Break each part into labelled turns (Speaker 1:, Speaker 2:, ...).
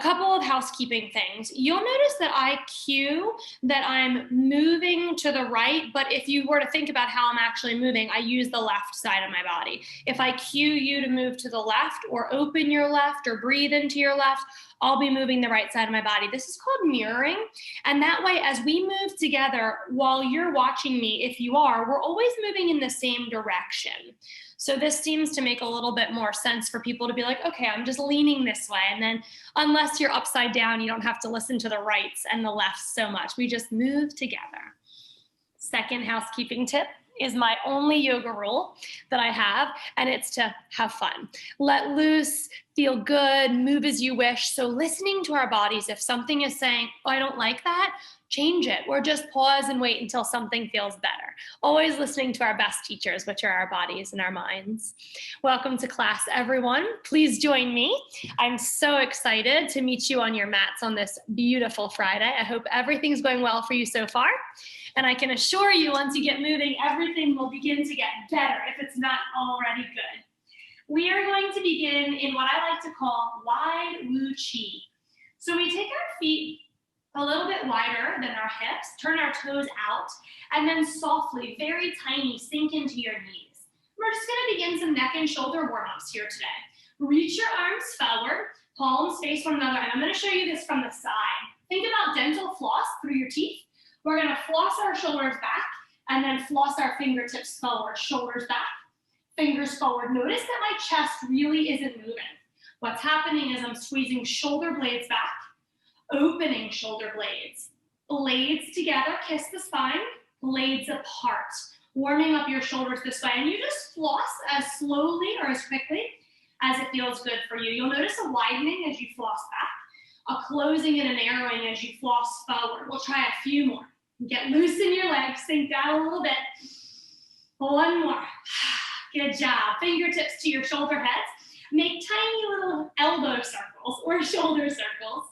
Speaker 1: couple of housekeeping things. You'll notice that I cue that I'm moving to the right, but if you were to think about how I'm actually moving, I use the left side of my body. If I cue you to move to the left or open your left or breathe into your left, I'll be moving the right side of my body. This is called mirroring. And that way, as we move together, while you're watching me, if you are, we're always moving in the same direction. So this seems to make a little bit more sense for people to be like, okay, I'm just leaning this way. And then unless you're upside down, you don't have to listen to the rights and the lefts so much. We just move together. Second housekeeping tip is my only yoga rule that I have, and it's to have fun. Let loose, feel good, move as you wish. So listening to our bodies, if something is saying, oh, I don't like that, change it, or just pause and wait until something feels better. Always listening to our best teachers, which are our bodies and our minds. Welcome to class, everyone. Please join me. I'm so excited to meet you on your mats on this beautiful Friday. I hope everything's going well for you so far. And I can assure you, once you get moving, everything will begin to get better if it's not already good. We are going to begin in what I like to call wide Wu Chi. So we take our feet a little bit wider than our hips, turn our toes out, and then softly, very tiny, sink into your knees. We're just gonna begin some neck and shoulder warm-ups here today. Reach your arms forward, palms face one another, and I'm gonna show you this from the side. Think about dental floss through your teeth. We're gonna floss our shoulders back, and then floss our fingertips forward, shoulders back, fingers forward. Notice that my chest really isn't moving. What's happening is I'm squeezing shoulder blades back, opening shoulder blades. Blades together, kiss the spine, blades apart. Warming up your shoulders this way. And you just floss as slowly or as quickly as it feels good for you. You'll notice a widening as you floss back, a closing and a narrowing as you floss forward. We'll try a few more. Get loose in your legs, sink down a little bit. One more. Good job. Fingertips to your shoulder heads. Make tiny little elbow circles or shoulder circles.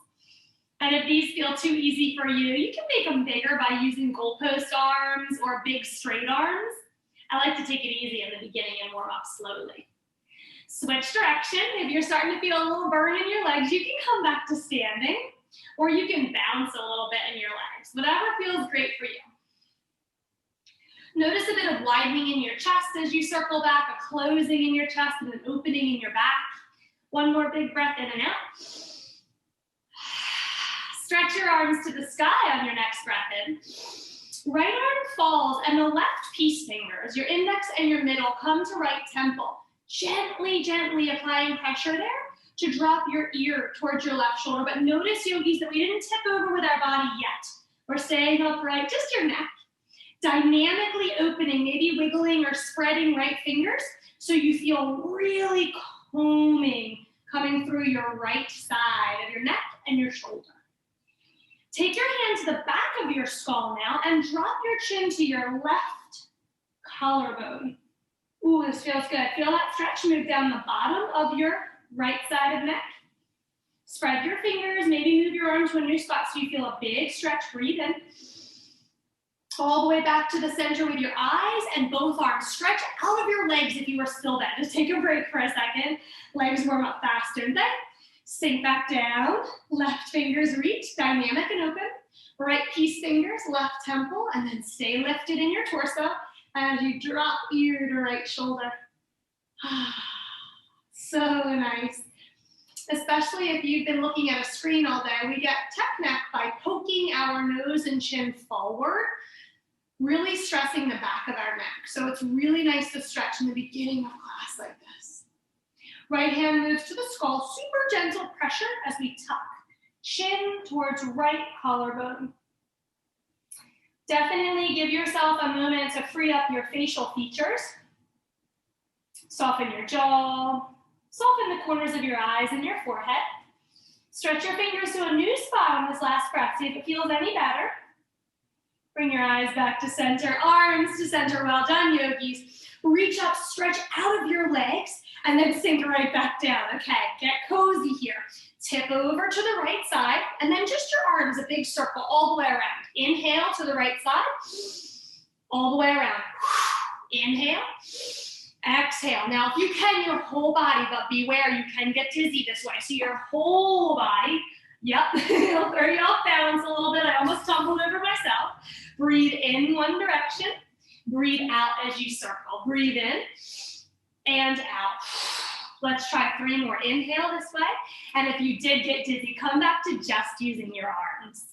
Speaker 1: And if these feel too easy for you, you can make them bigger by using goalpost arms or big straight arms. I like to take it easy in the beginning and warm up slowly. Switch direction. If you're starting to feel a little burn in your legs, you can come back to standing, or you can bounce a little bit in your legs. Whatever feels great for you. Notice a bit of widening in your chest as you circle back, a closing in your chest and an opening in your back. One more big breath in and out. Stretch your arms to the sky on your next breath in. Right arm falls and the left peace fingers, your index and your middle, come to right temple. Gently, gently applying pressure there to drop your ear towards your left shoulder. But notice, yogis, that we didn't tip over with our body yet. We're staying upright, just your neck. Dynamically opening, maybe wiggling or spreading right fingers so you feel really combing coming through your right side of your neck and your shoulder. Take your hand to the back of your skull now and drop your chin to your left collarbone. Ooh, this feels good. Feel that stretch move down the bottom of your right side of neck. Spread your fingers, maybe move your arm to a new spot so you feel a big stretch. Breathe in. All the way back to the center with your eyes and both arms. Stretch out of your legs if you are still bent. Just take a break for a second. Legs warm up faster. And then sink back down. Left fingers reach, dynamic and open. Right peace fingers, left temple, and then stay lifted in your torso as you drop ear to right shoulder. So nice. Especially if you've been looking at a screen all day, we get tech neck by poking our nose and chin forward, really stressing the back of our neck. So it's really nice to stretch in the beginning of class like this. Right hand moves to the skull, super gentle pressure as we tuck. Chin towards right collarbone. Definitely give yourself a moment to free up your facial features. Soften your jaw. Soften the corners of your eyes and your forehead. Stretch your fingers to a new spot on this last breath. See if it feels any better. Bring your eyes back to center, arms to center. Well done, yogis. Reach up, stretch out of your legs, and then sink right back down. Okay, get cozy here. Tip over to the right side, and then just your arms, a big circle all the way around. Inhale to the right side, all the way around. Inhale. Exhale. Now, if you can, your whole body, but beware, you can get dizzy this way. So your whole body Yep, it'll throw you off balance a little bit. I almost tumbled over myself. Breathe in one direction. Breathe out as you circle. Breathe in and out. Let's try 3 more. Inhale this way. And if you did get dizzy, come back to just using your arms.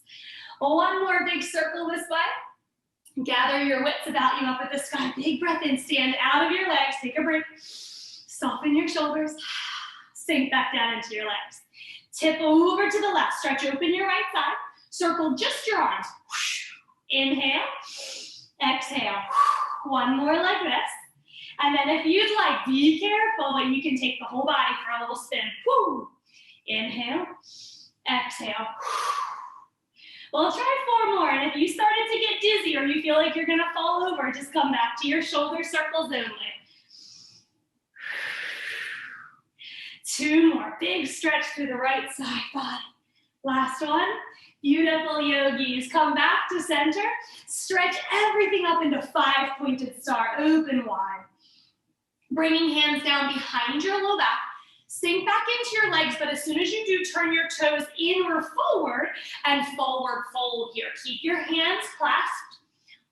Speaker 1: 1 more big circle this way. Gather your wits about you up at the sky. Big breath in. Stand out of your legs. Take a break. Soften your shoulders. Sink back down into your legs. Tip over to the left. Stretch open your right side. Circle just your arms. Inhale. Exhale. 1 more like this. And then if you'd like, be careful, but you can take the whole body for a little spin. Woo. Inhale. Exhale. We'll try 4 more. And if you started to get dizzy or you feel like you're going to fall over, just come back to your shoulder circles only. 2 more. Big stretch through the right side body. Last one. Beautiful yogis. Come back to center. Stretch everything up into 5-pointed star. Open wide. Bringing hands down behind your low back. Sink back into your legs, but as soon as you do, turn your toes in or forward and forward fold here. Keep your hands clasped.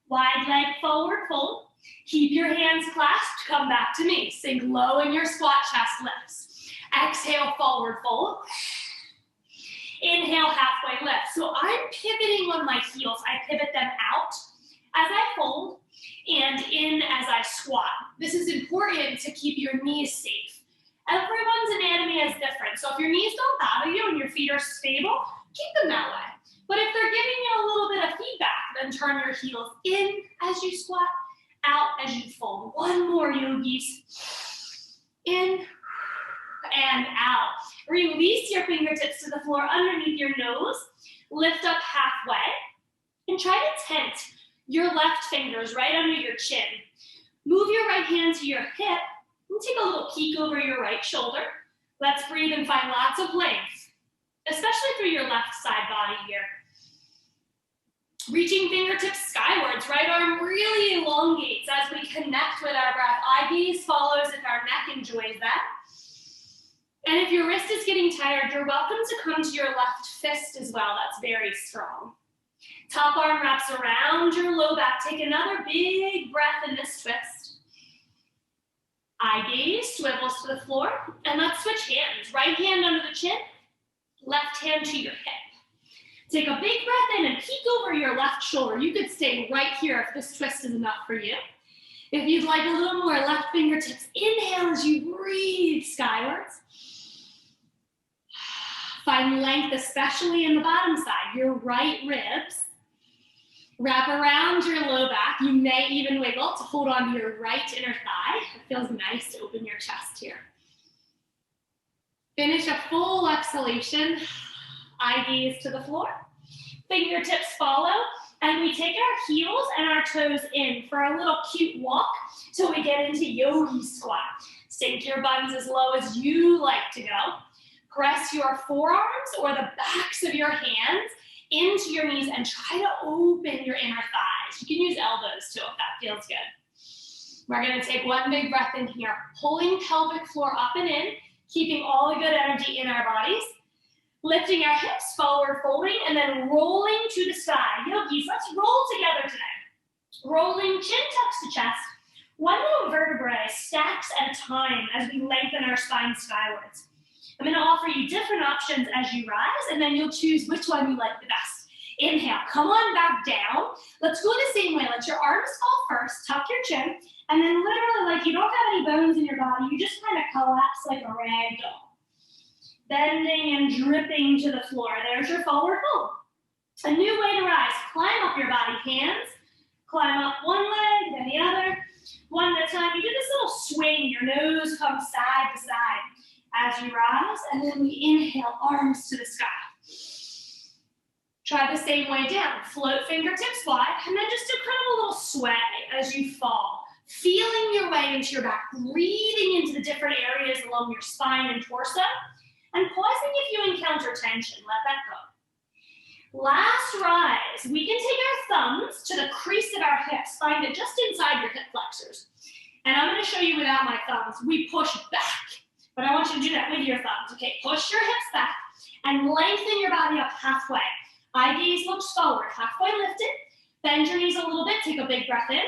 Speaker 1: Wide leg forward fold. Keep your hands clasped. Come back to me. Sink low in your squat, chest lifts. Exhale, forward fold. Inhale, halfway lift. So I'm pivoting on my heels. I pivot them out as I fold and in as I squat. This is important to keep your knees safe. Everyone's anatomy is different. So if your knees don't bother you and your feet are stable, keep them that way. But if they're giving you a little bit of feedback, then turn your heels in as you squat, out as you fold. 1 more, yogis. In and out. Release your fingertips to the floor underneath your nose. Lift up halfway. And try to tent your left fingers right under your chin. Move your right hand to your hip. And take a little peek over your right shoulder. Let's breathe and find lots of length, especially through your left side body here. Reaching fingertips skywards, right arm really elongates as we connect with our breath. Eye gaze follows if our neck enjoys that. And if your wrist is getting tired, you're welcome to come to your left fist as well. That's very strong. Top arm wraps around your low back. Take another big breath in this twist. Eye gaze swivels to the floor. And let's switch hands. Right hand under the chin, left hand to your hip. Take a big breath in and peek over your left shoulder. You could stay right here if this twist is enough for you. If you'd like a little more, left fingertips. Inhale as you breathe skywards. Find length, especially in the bottom side, your right ribs. Wrap around your low back. You may even wiggle to hold on to your right inner thigh. It feels nice to open your chest here. Finish a full exhalation. Eye gaze to the floor. Fingertips follow. And we take our heels and our toes in for a little cute walk till we get into yogi squat. Sink your buns as low as you like to go. Press your forearms or the backs of your hands into your knees and try to open your inner thighs. You can use elbows too if that feels good. We're going to take 1 big breath in here, pulling pelvic floor up and in, keeping all the good energy in our bodies. Lifting our hips forward, folding, and then rolling to the side. Yogis, let's roll together today. Rolling, chin tucks to chest. 1 little vertebrae stacks at a time as we lengthen our spine skywards. I'm going to offer you different options as you rise, and then you'll choose which one you like the best. Inhale, come on back down. Let's go the same way. Let your arms fall first, tuck your chin, and then literally like you don't have any bones in your body, you just kind of collapse like a rag doll. Bending and dripping to the floor. There's your forward fold. A new way to rise. Climb up your body. Hands, climb up one leg, then the other. 1 at a time. You do this little swing. Your nose comes side to side as you rise, and then we inhale, arms to the sky. Try the same way down. Float fingertips wide, and then just do kind of a little sway as you fall. Feeling your way into your back, breathing into the different areas along your spine and torso, and pausing if you encounter tension. Let that go. Last rise, we can take our thumbs to the crease of our hips. Find it just inside your hip flexors. And I'm going to show you without my thumbs. We push back But I want you to do that with your thumbs. Okay, push your hips back and lengthen your body up halfway. Eye gaze looks forward, halfway lifted. Bend your knees a little bit, take a big breath in.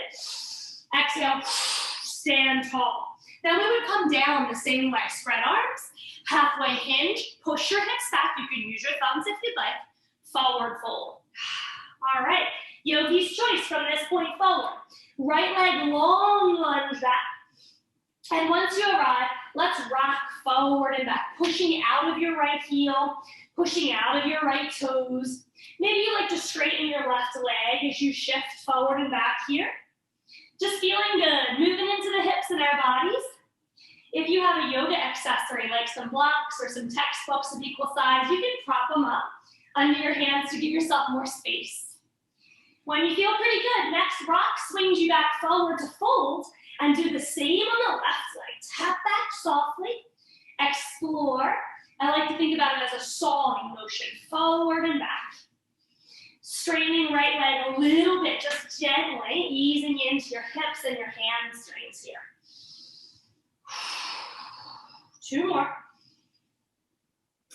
Speaker 1: Exhale, stand tall. Then we would come down the same way. Spread arms, halfway hinge, push your hips back. You can use your thumbs if you'd like. Forward fold. All right, yogi's choice from this point forward. Right leg long lunge back. And once you arrive, let's rock forward and back, pushing out of your right heel, pushing out of your right toes. Maybe you like to straighten your left leg as you shift forward and back here. Just feeling good, moving into the hips in our bodies. If you have a yoga accessory, like some blocks or some textbooks of equal size, you can prop them up under your hands to give yourself more space. When you feel pretty good, next rock swings you back forward to fold, and do the same on the left leg. Tap back softly, explore. I like to think about it as a sawing motion, forward and back. Straightening right leg a little bit, just gently, easing into your hips and your hamstrings here. 2 more.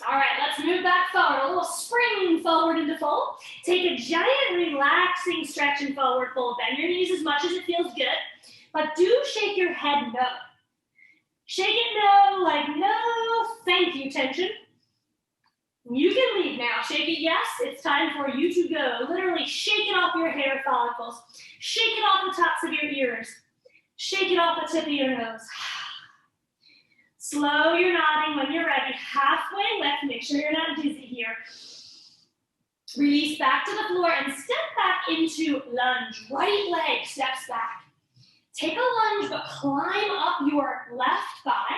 Speaker 1: All right, let's move back forward. A little spring forward into fold. Take a giant relaxing stretch and forward fold. Bend your knees as much as it feels good. But do shake your head no. Shake it no, like no, thank you, tension. You can leave now. Shake it yes, it's time for you to go. Literally shake it off your hair follicles. Shake it off the tops of your ears. Shake it off the tip of your nose. Slow your nodding when you're ready. Halfway lift, make sure you're not dizzy here. Release back to the floor and step back into lunge. Right leg steps back. Take a lunge, but climb up your left thigh.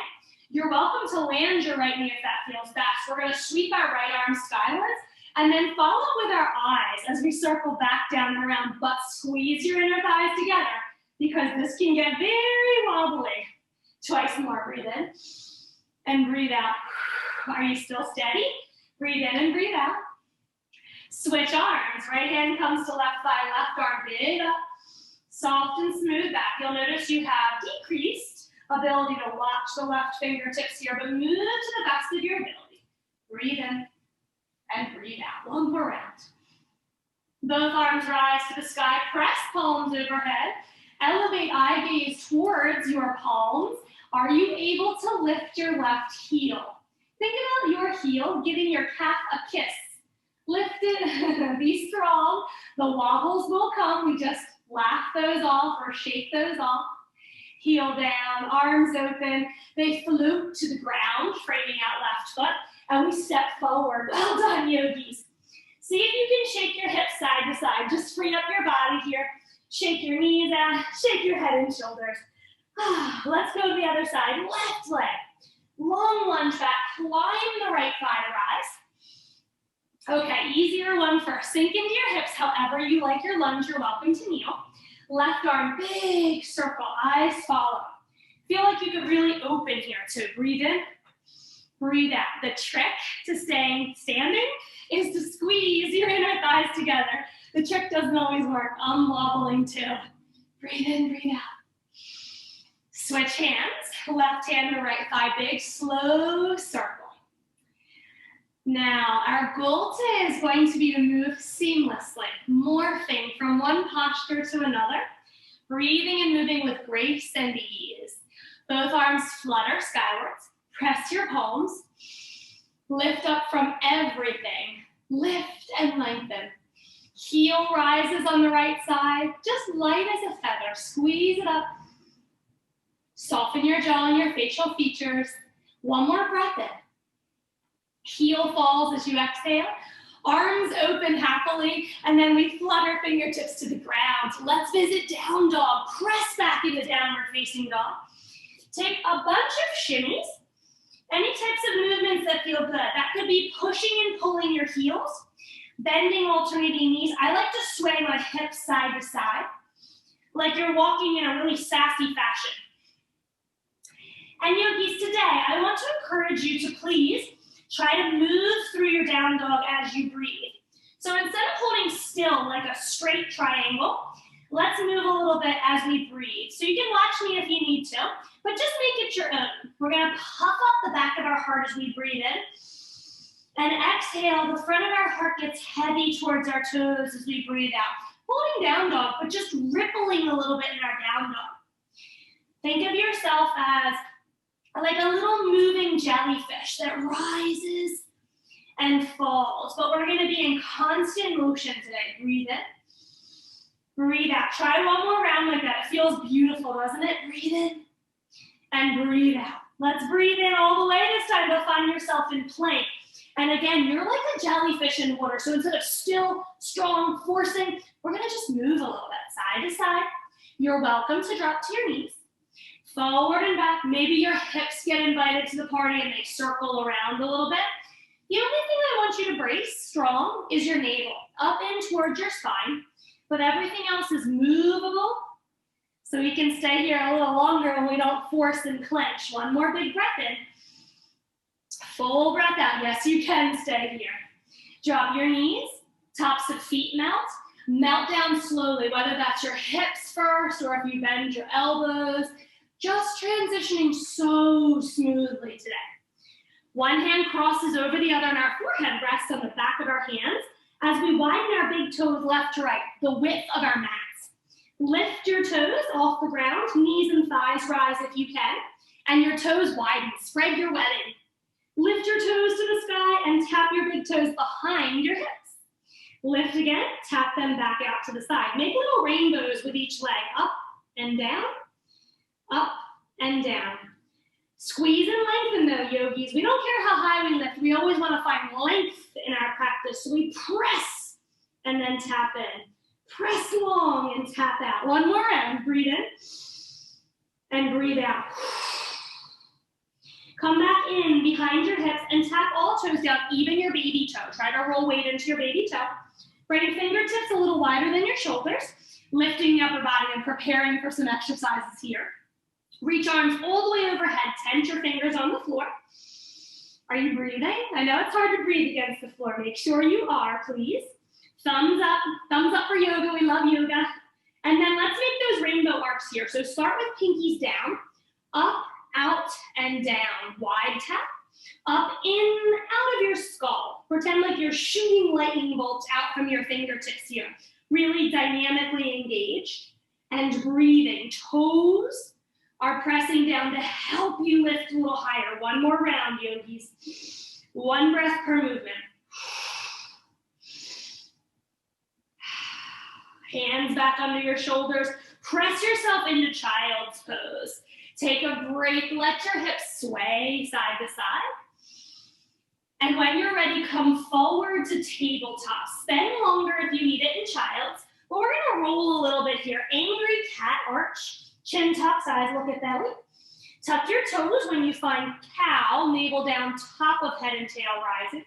Speaker 1: You're welcome to land your right knee if that feels best. We're gonna sweep our right arm skywards and then follow with our eyes as we circle back down and around, but squeeze your inner thighs together because this can get very wobbly. Twice more, breathe in and breathe out. Are you still steady? Breathe in and breathe out. Switch arms, right hand comes to left thigh, left arm big up. Soft and smooth back. You'll notice you have decreased ability to watch the left fingertips here, but move to the best of your ability. Breathe in and breathe out. 1 more round. Both arms rise to the sky. Press palms overhead. Elevate eye gaze towards your palms. Are you able to lift your left heel? Think about your heel giving your calf a kiss. Lift it. Be strong. The wobbles will come. We just laugh those off or shake those off. Heel down, arms open. They float to the ground, framing out left foot, and we step forward. Well done, yogis. See if you can shake your hips side to side. Just free up your body here. Shake your knees out, shake your head and shoulders. Let's go to the other side. Left leg. Long lunge back, climb the right thigh to rise. Okay, easier one first. Sink into your hips however you like your lunge. You're welcome to kneel. Left arm, big circle, eyes follow. Feel like you could really open here too. Breathe in, breathe out. The trick to staying standing is to squeeze your inner thighs together. The trick doesn't always work. I'm wobbling too. Breathe in, breathe out. Switch hands, left hand to right thigh, big, slow circle. Now, our goal today is going to be to move seamlessly, morphing from one posture to another, breathing and moving with grace and ease. Both arms flutter skywards, press your palms, lift up from everything, lift and lengthen. Heel rises on the right side, just light as a feather, squeeze it up. Soften your jaw and your facial features. 1 more breath in. Heel falls as you exhale. Arms open happily, and then we flutter fingertips to the ground. Let's visit down dog. Press back into downward facing dog. Take a bunch of shimmies. Any types of movements that feel good. That could be pushing and pulling your heels, bending, alternating knees. I like to sway my hips side to side, like you're walking in a really sassy fashion. And yogis, today, I want to encourage you to please try to move through your down dog as you breathe. So instead of holding still like a straight triangle, Let's move a little bit as we breathe. So you can watch me if you need to, but just make it your own. We're gonna puff up the back of our heart as we breathe in. And exhale, the front of our heart gets heavy towards our toes as we breathe out. Holding down dog, but just rippling a little bit in our down dog. Think of yourself as like a little moving jellyfish that rises and falls. But we're gonna be in constant motion today. Breathe in. Breathe out. Try one more round like that. It feels beautiful, doesn't it? Breathe in and breathe out. Let's breathe in all the way this time, but find yourself in plank. And again, you're like a jellyfish in water. So instead of still, strong, forcing, we're gonna just move a little bit, side to side. You're welcome to drop to your knees. Forward and back. Maybe your hips get invited to the party and they circle around a little bit. The only thing I want you to brace strong is your navel, up in towards your spine. But everything else is movable, so we can stay here a little longer and we don't force and clench. One more big breath in. Full breath out. Yes, you can stay here. Drop your knees, tops of feet melt. Melt down slowly, whether that's your hips first or if you bend your elbows. Just transitioning so smoothly today. One hand crosses over the other and our forehead rests on the back of our hands. As we widen our big toes left to right, the width of our mats. Lift your toes off the ground, knees and thighs rise if you can, and your toes widen, spread your webbing. Lift your toes to the sky and tap your big toes behind your hips. Lift again, tap them back out to the side. Make little rainbows with each leg, up and down, up and down. Squeeze and lengthen though, yogis. We don't care how high we lift. We always want to find length in our practice. So we press and then tap in. Press long and tap out. One more round. Breathe in and breathe out. Come back in behind your hips and tap all toes down, even your baby toe. Try to roll weight into your baby toe. Bring fingertips a little wider than your shoulders, lifting the upper body and preparing for some exercises here. Reach arms all the way overhead. Tense your fingers on the floor. Are you breathing? I know it's hard to breathe against the floor. Make sure you are, please. Thumbs up for yoga. We love yoga. And then let's make those rainbow arcs here. So start with pinkies down, up, out, and down. Wide tap, up, in, out of your skull. Pretend like you're shooting lightning bolts out from your fingertips here. Really dynamically engaged. And breathing. Toes are pressing down to help you lift a little higher. One more round, yogis. One breath per movement. Hands back under your shoulders. Press yourself into child's pose. Take a break. Let your hips sway side to side. And when you're ready, come forward to tabletop. Spend longer if you need it in child's. But we're going to roll a little bit here. Angry cat arch. Chin tucks, eyes look at belly. Tuck your toes when you find cow, navel down, top of head and tail rising.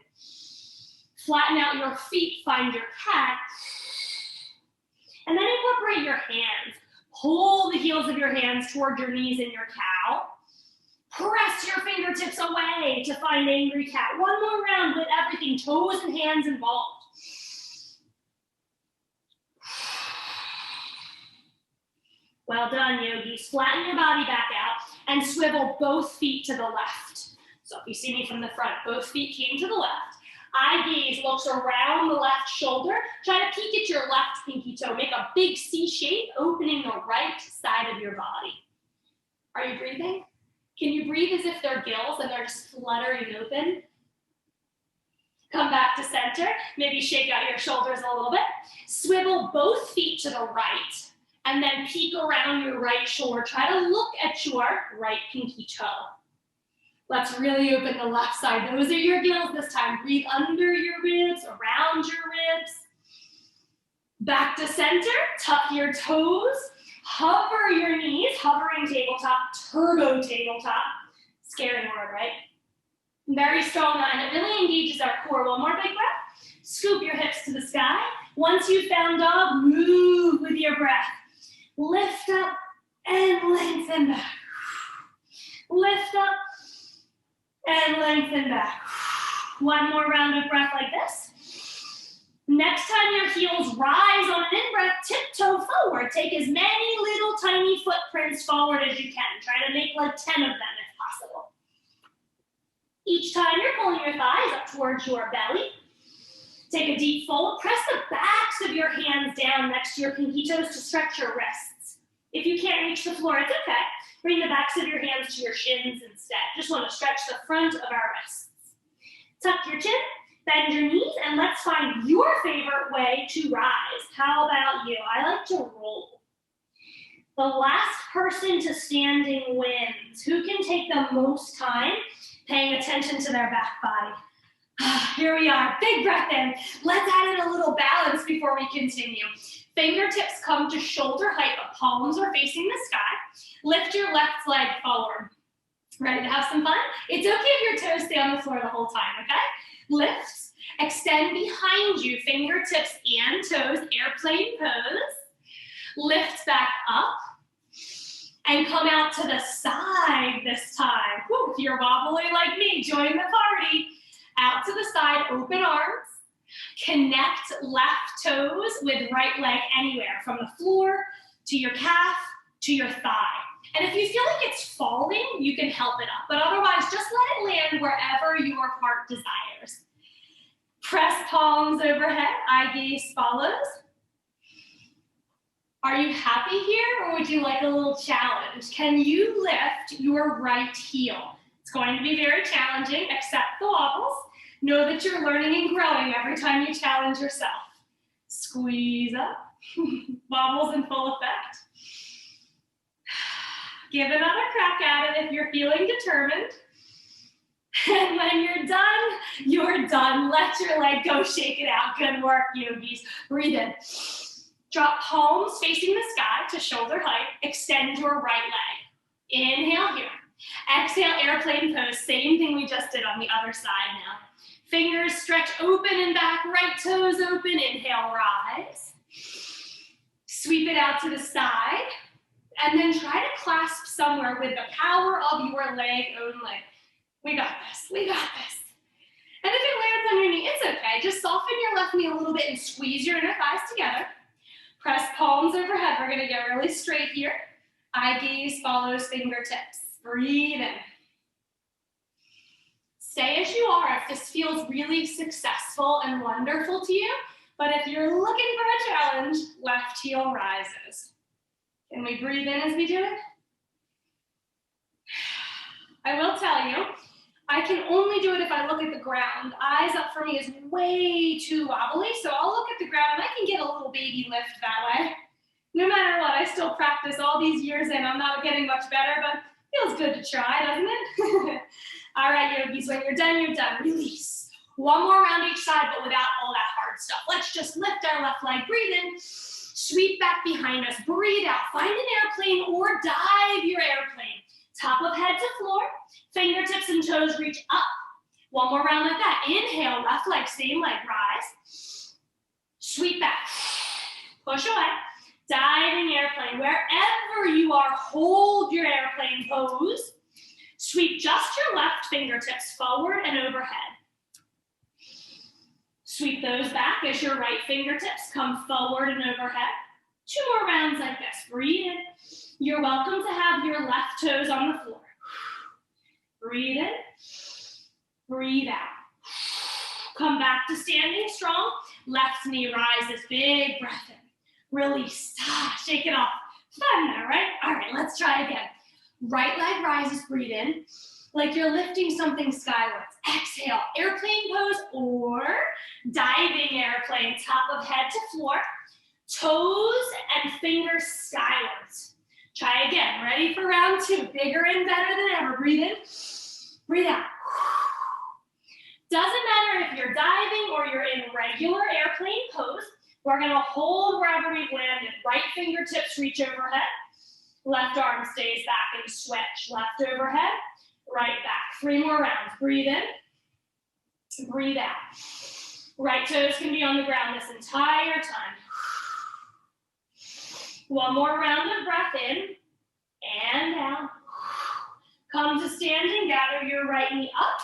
Speaker 1: Flatten out your feet, find your cat. And then incorporate your hands. Pull the heels of your hands toward your knees in your cow. Press your fingertips away to find angry cat. One more round with everything, toes and hands involved. Well done, yogis. Flatten your body back out and swivel both feet to the left. So if you see me from the front, both feet came to the left. Eye gaze looks around the left shoulder. Try to peek at your left pinky toe. Make a big C shape, opening the right side of your body. Are you breathing? Can you breathe as if they're gills and they're just fluttering open? Come back to center. Maybe shake out your shoulders a little bit. Swivel both feet to the right. And then peek around your right shoulder. Try to look at your right pinky toe. Let's really open the left side. Those are your gills this time. Breathe under your ribs, around your ribs. Back to center. Tuck your toes. Hover your knees. Hovering tabletop. Turbo tabletop. Scary word, right? Very strong, and it really engages our core. One more big breath. Scoop your hips to the sky. Once you've found dog, move with your breath. Lift up and lengthen back. Lift up and lengthen back. One more round of breath like this. Next time your heels rise on an in-breath, tiptoe forward. Take as many little tiny footprints forward as you can. Try to make like 10 of them if possible. Each time you're pulling your thighs up towards your belly. Take a deep fold. Press the backs of your hands down next to your pinky toes to stretch your wrists. If you can't reach the floor, it's okay. Bring the backs of your hands to your shins instead. Just want to stretch the front of our wrists. Tuck your chin, bend your knees, and let's find your favorite way to rise. How about you? I like to roll. The last person to standing wins. Who can take the most time paying attention to their back body? Here we are, big breath in. Let's add in a little balance before we continue. Fingertips come to shoulder height, but palms are facing the sky. Lift your left leg forward. Ready to have some fun? It's okay if your toes stay on the floor the whole time, okay? Lift, extend behind you, fingertips and toes, airplane pose. Lift back up and come out to the side this time. Whew, if you're wobbly like me, join the party. Out to the side, open arms. Connect left toes with right leg anywhere, from the floor to your calf to your thigh. And if you feel like it's falling, you can help it up. But otherwise, just let it land wherever your heart desires. Press palms overhead. Eye gaze follows. Are you happy here, or would you like a little challenge? Can you lift your right heel? It's going to be very challenging. Accept the wobbles. Know that you're learning and growing every time you challenge yourself. Squeeze up. Wobbles in full effect. Give another crack at it if you're feeling determined. And when you're done, you're done. Let your leg go, shake it out. Good work, yogis. Breathe in. Drop palms facing the sky to shoulder height. Extend your right leg. Inhale here. Exhale, airplane pose. Same thing we just did on the other side now. Fingers stretch open and back, right toes open. Inhale, rise. Sweep it out to the side. And then try to clasp somewhere with the power of your leg only. We got this, we got this. And if it lands on your knee, it's okay. Just soften your left knee a little bit and squeeze your inner thighs together. Press palms overhead. We're gonna get really straight here. Eye gaze follows fingertips. Breathe in. Stay as you are if this feels really successful and wonderful to you. But if you're looking for a challenge, left heel rises. Can we breathe in as we do it? I will tell you, I can only do it if I look at the ground. Eyes up for me is way too wobbly, so I'll look at the ground and I can get a little baby lift that way. No matter what, I still practice all these years and I'm not getting much better, but it feels good to try, doesn't it? All right, yogis, when you're done, you're done. Release. One more round each side, but without all that hard stuff. Let's just lift our left leg, breathe in. Sweep back behind us, breathe out, find an airplane or dive your airplane. Top of head to floor, fingertips and toes reach up. One more round like that. Inhale, left leg, same leg, rise. Sweep back, push away. Diving airplane, wherever you are, hold your airplane pose. Sweep just your left fingertips forward and overhead. Sweep those back as your right fingertips come forward and overhead. 2 more rounds like this. Breathe in. You're welcome to have your left toes on the floor. Breathe in. Breathe out. Come back to standing strong. Left knee rises. Big breath in. Release. Shake it off. Fun now, right? All right, let's try again. Right leg rises. Breathe in. Like you're lifting something skywards. Exhale, airplane pose or diving airplane, top of head to floor, toes and fingers skywards. Try again, ready for round 2, bigger and better than ever. Breathe in, breathe out. Doesn't matter if you're diving or you're in regular airplane pose, we're gonna hold wherever we've landed. Right fingertips reach overhead, left arm stays back and switch. Left overhead, right back. 3 more rounds. Breathe in, breathe out. Right toes can be on the ground this entire time. 1 more round of breath in and out. Come to standing, gather your right knee up.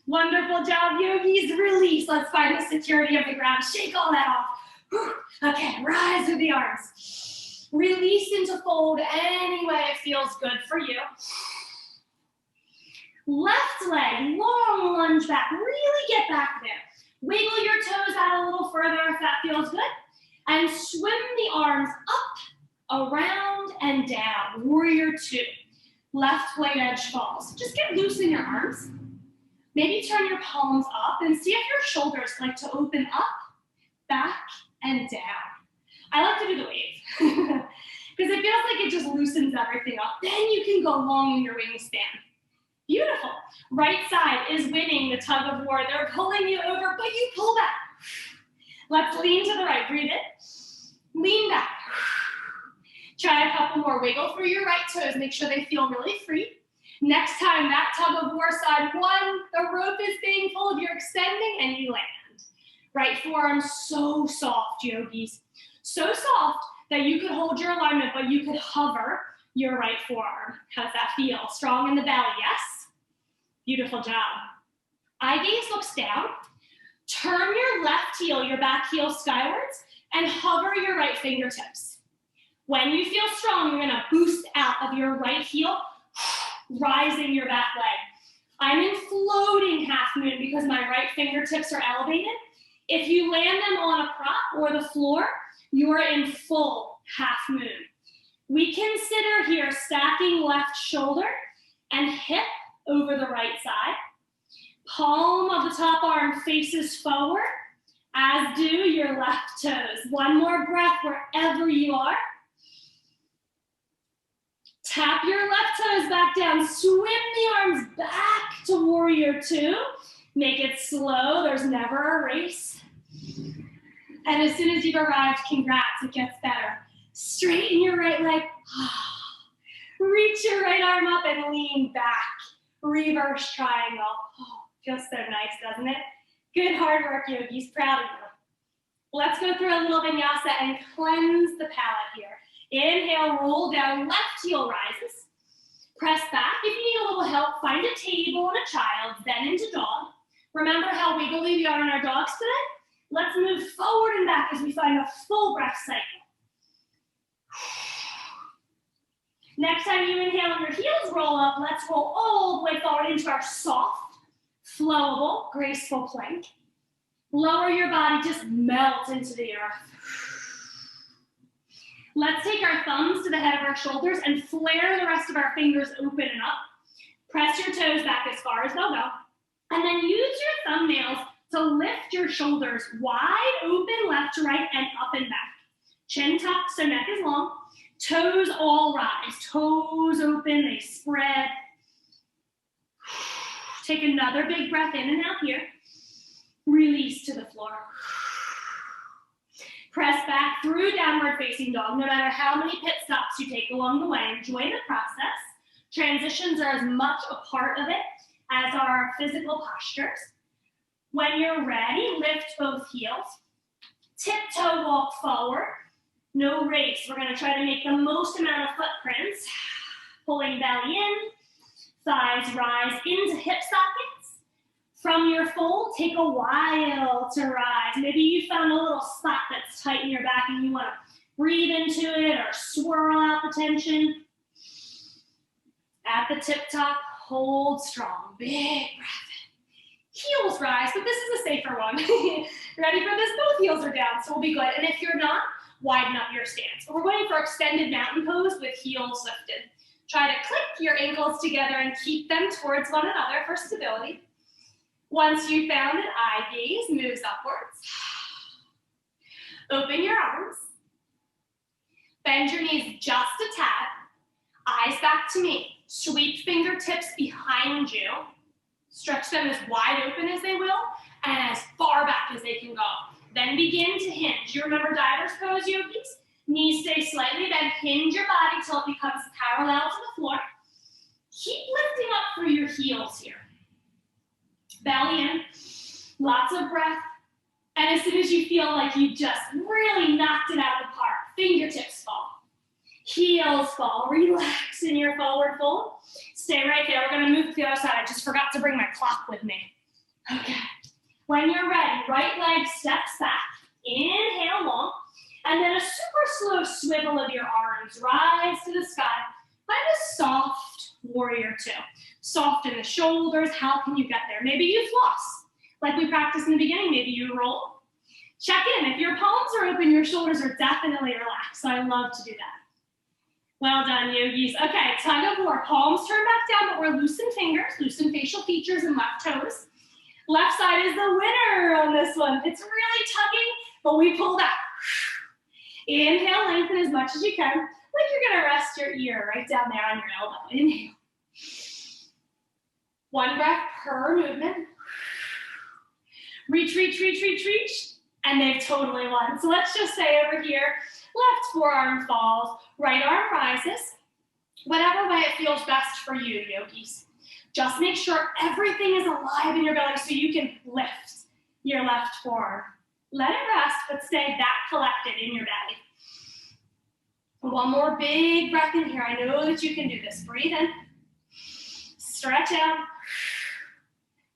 Speaker 1: Wonderful job, yogis. Release. Let's find the security of the ground. Shake all that off. Okay, rise with the arms. Release into fold any way it feels good for you. Left leg, long lunge back. Really get back there. Wiggle your toes out a little further if that feels good. And swim the arms up, around, and down. Warrior two. Left leg edge falls. Just get loose in your arms. Maybe turn your palms up and see if your shoulders like to open up, back, and down. I like to do the wave because it feels like it just loosens everything up. Then you can go long in your wingspan. Beautiful. Right side is winning the tug of war. They're pulling you over, but you pull back. Let's lean to the right. Breathe in. Lean back. Try a couple more. Wiggle through your right toes. Make sure they feel really free. Next time, that tug of war side one, the rope is being pulled, you're extending, and you land. Right forearm so soft, yogis. So soft that you could hold your alignment, but you could hover your right forearm. How does that feel? Strong in the belly, yes? Beautiful job. Eye gaze looks down. Turn your left heel, your back heel skywards, and hover your right fingertips. When you feel strong, you're gonna boost out of your right heel, rising your back leg. I'm in floating half moon because my right fingertips are elevated. If you land them on a prop or the floor, you are in full half moon. We consider here stacking left shoulder and hip over the right side. Palm of the top arm faces forward, as do your left toes. One more breath wherever you are. Tap your left toes back down. Swim the arms back to warrior two. Make it slow. There's never a race. And as soon as you've arrived, congrats, it gets better. Straighten your right leg. Reach your right arm up and lean back. Reverse triangle. Oh, feels so nice, doesn't it? Good hard work, yogis. Proud of you. Let's go through a little vinyasa and cleanse the palate here. Inhale, roll down, left heel rises. Press back. If you need a little help, find a table and a child, then into dog. Remember how wiggly we are in our dogs today? Let's move forward and back as we find a full breath cycle. Next time you inhale and your heels roll up, let's roll all the way forward into our soft, flowable, graceful plank. Lower your body, just melt into the earth. Let's take our thumbs to the head of our shoulders and flare the rest of our fingers open and up. Press your toes back as far as they'll go. And then use your thumbnails to lift your shoulders wide open, left to right, and up and back. Chin tucked so neck is long. Toes all rise. Toes open, they spread. Take another big breath in and out here. Release to the floor. Press back through downward facing dog. No matter how many pit stops you take along the way, enjoy the process. Transitions are as much a part of it as our physical postures. When you're ready, lift both heels. Tiptoe walk forward. No race. We're going to try to make the most amount of footprints. Pulling belly in. Thighs rise into hip sockets. From your fold, take a while to rise. Maybe you found a little spot that's tight in your back and you want to breathe into it or swirl out the tension. At the tip top, hold strong. Big breath in. Heels rise, but this is a safer one. Ready for this? Both heels are down, so we'll be good. And if you're not, widen up your stance. We're going for extended mountain pose with heels lifted. Try to click your ankles together and keep them towards one another for stability. Once you found it, eye gaze moves upwards. Open your arms. Bend your knees just a tad. Eyes back to me. Sweep fingertips behind you. Stretch them as wide open as they will and as far back as they can go. Then begin to hinge. You remember diver's pose, yogis? Knees stay slightly bent. Hinge your body till it becomes parallel to the floor. Keep lifting up through your heels here. Belly in, lots of breath. And as soon as you feel like you just really knocked it out of the park, fingertips fall. Heels fall. Relax in your forward fold. Stay right there. We're going to move to the other side. I just forgot to bring my clock with me. Okay. When you're ready, right leg steps back. Inhale long. And then a super slow swivel of your arms. Soften the shoulders. How can you get there? Maybe you floss, like we practiced in the beginning. Maybe you roll. Check in. If your palms are open, your shoulders are definitely relaxed. So I love to do that. Well done, yogis. Okay, tug of war. Palms turn back down, but we're loosen fingers, loosen facial features and left toes. Left side is the winner on this one. It's really tugging, but we pull back. Inhale, lengthen as much as you can, like you're gonna rest your ear right down there on your elbow. Inhale. One breath per movement. Reach, reach, reach, reach, reach, and they've totally won. So let's just say over here, left forearm falls, right arm rises. Whatever way it feels best for you, yogis. Just make sure everything is alive in your belly so you can lift your left forearm. Let it rest, but stay that collected in your belly. One more big breath in here. I know that you can do this. Breathe in. Stretch out.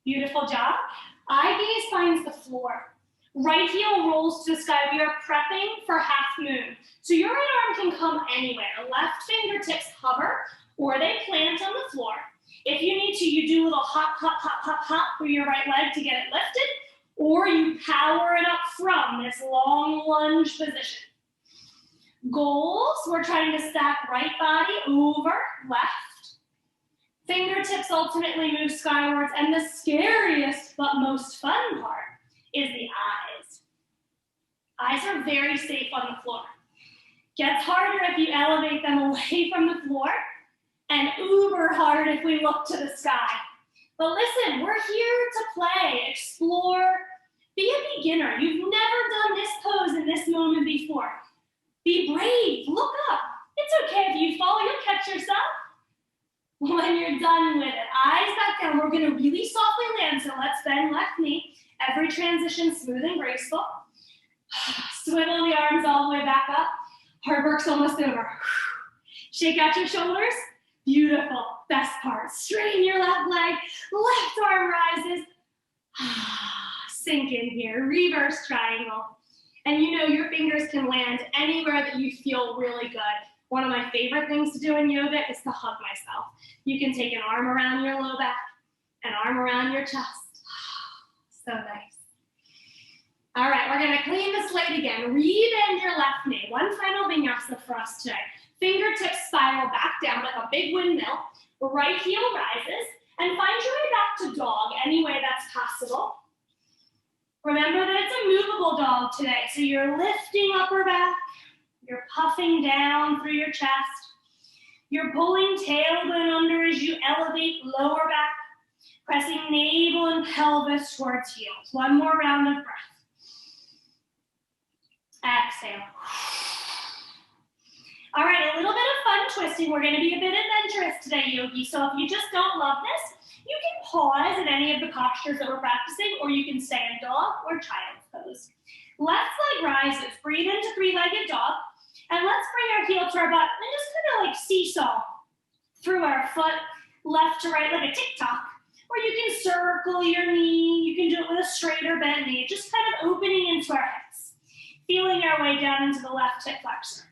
Speaker 1: Beautiful job. Eye gaze finds the floor. Right heel rolls to the sky. We are prepping for half moon. So your right arm can come anywhere. Left fingertips hover or they plant on the floor. If you need to, you do a little hop, hop, hop, hop, hop through your right leg to get it lifted, or you power it up from this long lunge position. Goals, we're trying to stack right body over left. Fingertips ultimately move skywards, and the scariest but most fun part is the eyes. Eyes are very safe on the floor. Gets harder if you elevate them away from the floor, and uber hard if we look to the sky. But listen, we're here to play, explore, be a beginner. You've never done this pose in this moment before. Be brave, look up. It's okay if you fall, you'll catch yourself when you're done with it. Eyes back down, we're gonna really softly land, so let's bend left knee. Every transition smooth and graceful. Swivel the arms all the way back up. Hard work's almost over. Shake out your shoulders. Beautiful. Best part. Straighten your left leg. Left arm rises. Sink in here. Reverse triangle. And you know your fingers can land anywhere that you feel really good. One of my favorite things to do in yoga is to hug myself. You can take an arm around your low back, an arm around your chest. So nice. All right, we're gonna clean the slate again. Rebend your left knee. One final vinyasa for us today. Fingertips spiral back down like a big windmill. Right heel rises, and find your way back to dog any way that's possible. Remember that it's a movable dog today, so you're lifting upper back, you're puffing down through your chest, you're pulling tailbone under as you elevate lower back, pressing navel and pelvis towards heels. One more round of breath. Exhale. All right, a little bit of fun twisting. We're going to be a bit adventurous today, yogi. So if you just don't love this, you can pause in any of the postures that we're practicing, or you can stay in dog or child's pose. Left leg rises. Breathe into three-legged dog. And let's bring our heel to our butt and just kind of like seesaw through our foot, left to right like a tick-tock. Or you can circle your knee. You can do it with a straighter bent knee, just kind of opening into our hips, feeling our way down into the left hip flexor.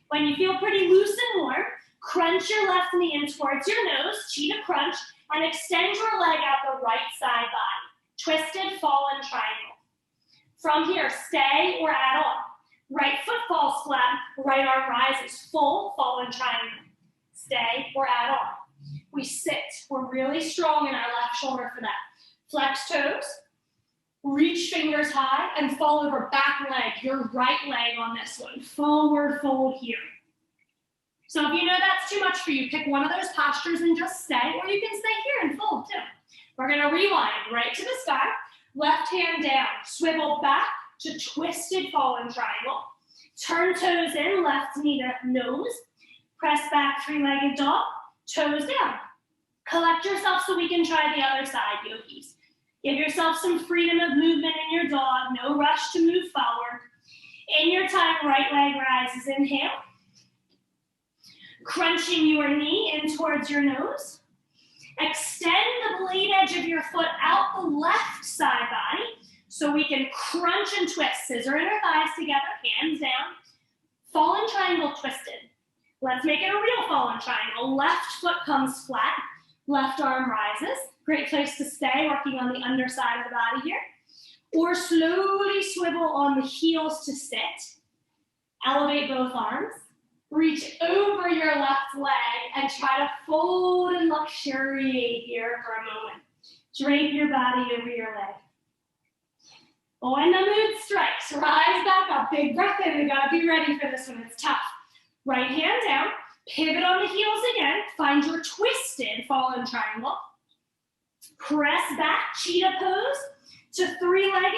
Speaker 1: When you feel pretty loose and warm, crunch your left knee in towards your nose, cheetah crunch, and extend your leg out the right side body. Twisted fallen triangle. From here, stay or add on. Right foot falls flat, right arm rises, full fallen triangle. Stay or add on. We sit, we're really strong in our left shoulder for that. Flex toes, reach fingers high, and fall over back leg, your right leg on this one. Forward fold here. So if you know that's too much for you, pick one of those postures and just stay, or you can stay here and fold too. We're gonna rewind right to the sky, left hand down, swivel back to twisted fallen triangle. Turn toes in, left knee to nose. Press back, three-legged dog, toes down. Collect yourself so we can try the other side, yogis. Give yourself some freedom of movement in your dog, no rush to move forward. In your time, right leg rises, inhale. Crunching your knee in towards your nose. Extend the blade edge of your foot out the left side body so we can crunch and twist. Scissor inner thighs together, hands down. Fallen triangle twisted. Let's make it a real fallen triangle. Left foot comes flat. Left arm rises. Great place to stay, working on the underside of the body here. Or slowly swivel on the heels to sit. Elevate both arms. Reach over your left leg and try to fold and luxuriate here for a moment. Drape your body over your leg. When the mood strikes, rise back up. Big breath in. We gotta be ready for this one. It's tough. Right hand down. Pivot on the heels again. Find your twisted fallen triangle. Press back, cheetah pose to three-legged,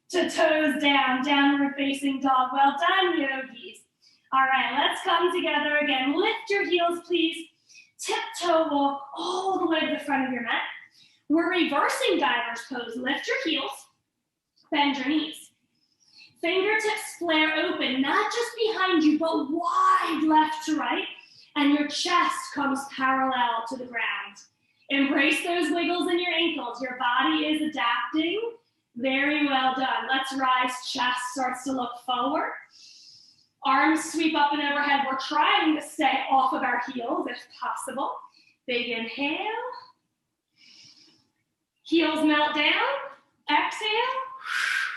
Speaker 1: to toes down, downward facing dog. Well done, yogis. All right, let's come together again. Lift your heels, please. Tiptoe walk all the way to the front of your mat. We're reversing diver's pose. Lift your heels, bend your knees. Fingertips flare open, not just behind you, but wide left to right. And your chest comes parallel to the ground. Embrace those wiggles in your ankles. Your body is adapting. Very well done. Let's rise. Chest starts to look forward. Arms sweep up and overhead. We're trying to stay off of our heels if possible. Big inhale. Heels melt down. Exhale.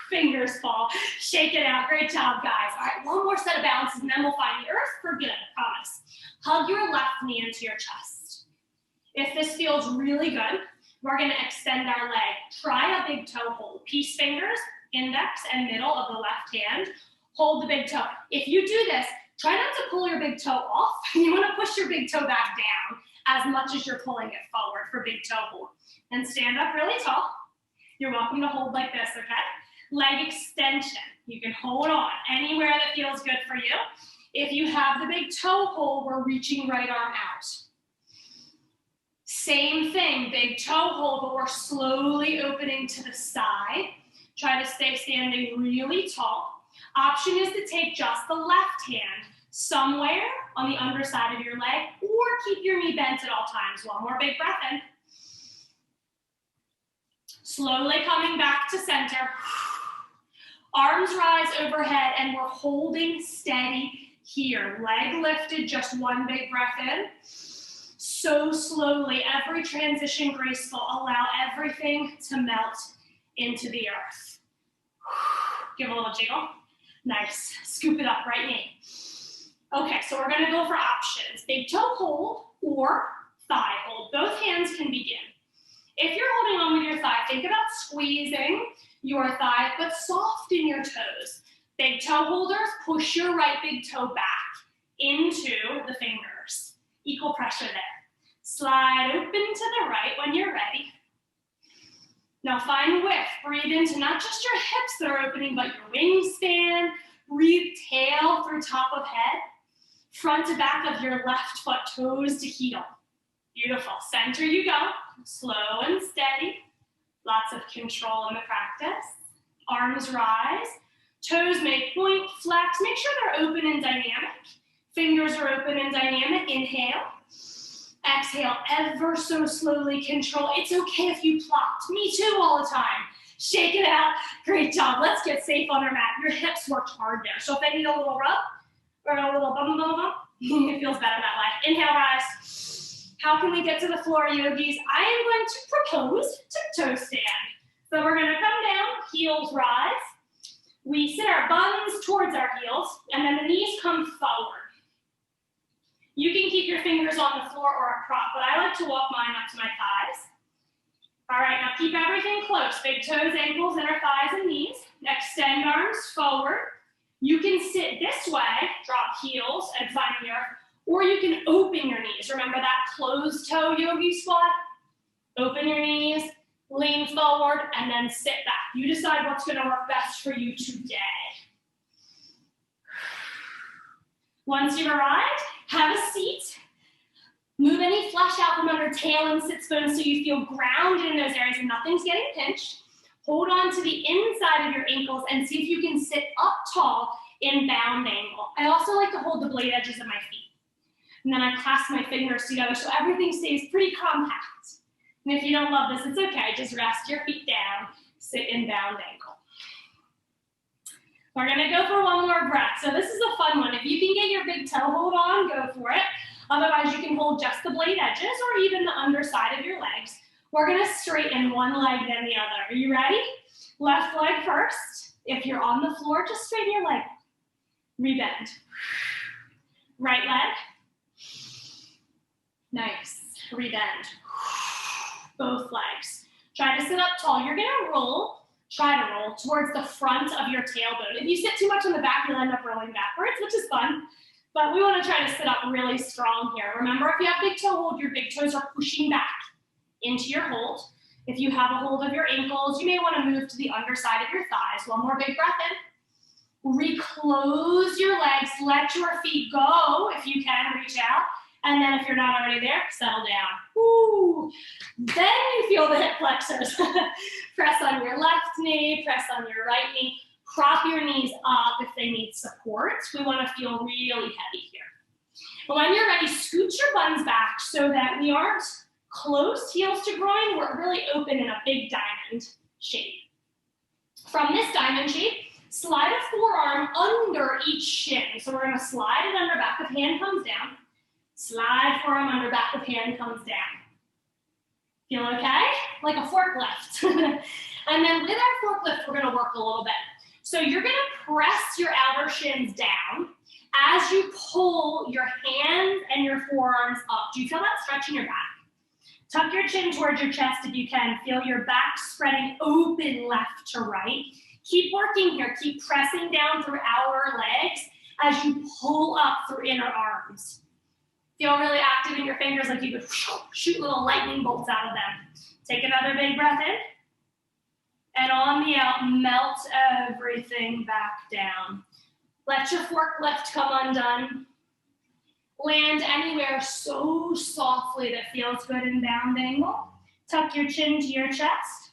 Speaker 1: Fingers fall. Shake it out. Great job, guys. All right, one more set of balances, and then we'll find the earth for good, I promise. Hug your left knee into your chest. If this feels really good, we're going to extend our leg. Try a big toe hold. Peace fingers, index and middle of the left hand. Hold the big toe. If you do this, try not to pull your big toe off. You want to push your big toe back down as much as you're pulling it forward for big toe hold. And stand up really tall. You're welcome to hold like this, okay? Leg extension. You can hold on anywhere that feels good for you. If you have the big toe hold, we're reaching right arm out. Same thing, big toe hold, but we're slowly opening to the side. Try to stay standing really tall. Option is to take just the left hand somewhere on the underside of your leg, or keep your knee bent at all times. One more big breath in. Slowly coming back to center. Arms rise overhead, and we're holding steady here. Leg lifted, just one big breath in. So slowly, every transition graceful. Allow everything to melt into the earth. Give a little jiggle. Nice. Scoop it up, right knee. Okay, so we're going to go for options. Big toe hold or thigh hold. Both hands can begin. If you're holding on with your thigh, think about squeezing your thigh, but soften your toes. Big toe holders, push your right big toe back into the fingers. Equal pressure there. Slide open to the right when you're ready. Now find width. Breathe into not just your hips that are opening, but your wingspan. Breathe tail through top of head. Front to back of your left foot, toes to heel. Beautiful. Center you go. Slow and steady. Lots of control in the practice. Arms rise. Toes may point, flex. Make sure they're open and dynamic. Fingers are open and dynamic. Inhale. Exhale, ever so slowly control. It's okay if you plopped. Me too all the time. Shake it out. Great job. Let's get safe on our mat. Your hips worked hard there. So if they need a little rub or a little bum, it feels better that way. Inhale, rise. How can we get to the floor, yogis? I am going to propose tiptoe stand. So we're going to come down, heels rise. We sit our buns towards our heels, and then the knees come forward. You can keep your fingers on the floor or a prop, but I like to walk mine up to my thighs. All right, now keep everything close. Big toes, ankles, inner thighs, and knees. Extend arms forward. You can sit this way, drop heels, and find the earth, or you can open your knees. Remember that closed toe yogi squat? Open your knees, lean forward, and then sit back. You decide what's gonna work best for you today. Once you've arrived, have a seat. Move any flesh out from under tail and sit bones so you feel grounded in those areas and nothing's getting pinched. Hold on to the inside of your ankles and see if you can sit up tall in bound angle. I also like to hold the blade edges of my feet. And then I clasp my fingers together so everything stays pretty compact. And if you don't love this, it's okay. Just rest your feet down, sit in bound ankle. We're gonna go for one more breath. So this is a fun one. If you can get your big toe hold on, go for it. Otherwise, you can hold just the blade edges or even the underside of your legs. We're gonna straighten one leg then the other. Are you ready? Left leg first. If you're on the floor, just straighten your leg. Rebend. Right leg. Nice. Rebend. Both legs. Try to sit up tall. You're gonna roll. Try to roll towards the front of your tailbone. If you sit too much on the back, you'll end up rolling backwards, which is fun. But we want to try to sit up really strong here. Remember, if you have big toe hold, your big toes are pushing back into your hold. If you have a hold of your ankles, you may want to move to the underside of your thighs. One more big breath in. Reclose your legs. Let your feet go. If you can, reach out. And then if you're not already there, settle down. Woo. Then you feel the hip flexors. Press on your left knee, press on your right knee. Prop your knees up if they need support. We want to feel really heavy here. But when you're ready, scoot your buns back so that we aren't close heels to groin. We're really open in a big diamond shape. From this diamond shape, slide a forearm under each shin. So we're going to slide it under, back of hand comes down. Slide forearm under, back of hand comes down. Feel okay? Like a forklift. And then with our forklift, we're going to work a little bit. So you're going to press your outer shins down as you pull your hands and your forearms up. Do you feel that stretch in your back? Tuck your chin towards your chest if you can. Feel your back spreading open left to right. Keep working here. Keep pressing down through outer legs as you pull up through inner arms. Feel really active in your fingers, like you could shoot little lightning bolts out of them. Take another big breath in. And on the out, melt everything back down. Let your forklift come undone. Land anywhere so softly that feels good in bound angle. Tuck your chin to your chest.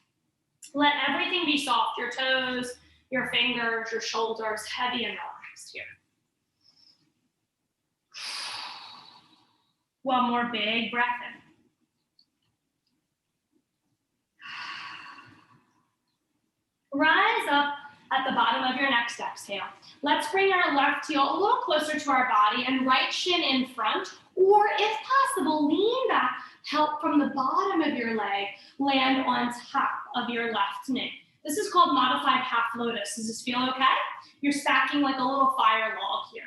Speaker 1: Let everything be soft. Your toes, your fingers, your shoulders, heavy and relaxed here. One more big breath in. Rise up at the bottom of your next exhale. Let's bring our left heel a little closer to our body and right shin in front, or if possible, lean back, help from the bottom of your leg, land on top of your left knee. This is called modified half lotus. Does this feel okay? You're stacking like a little fire log here.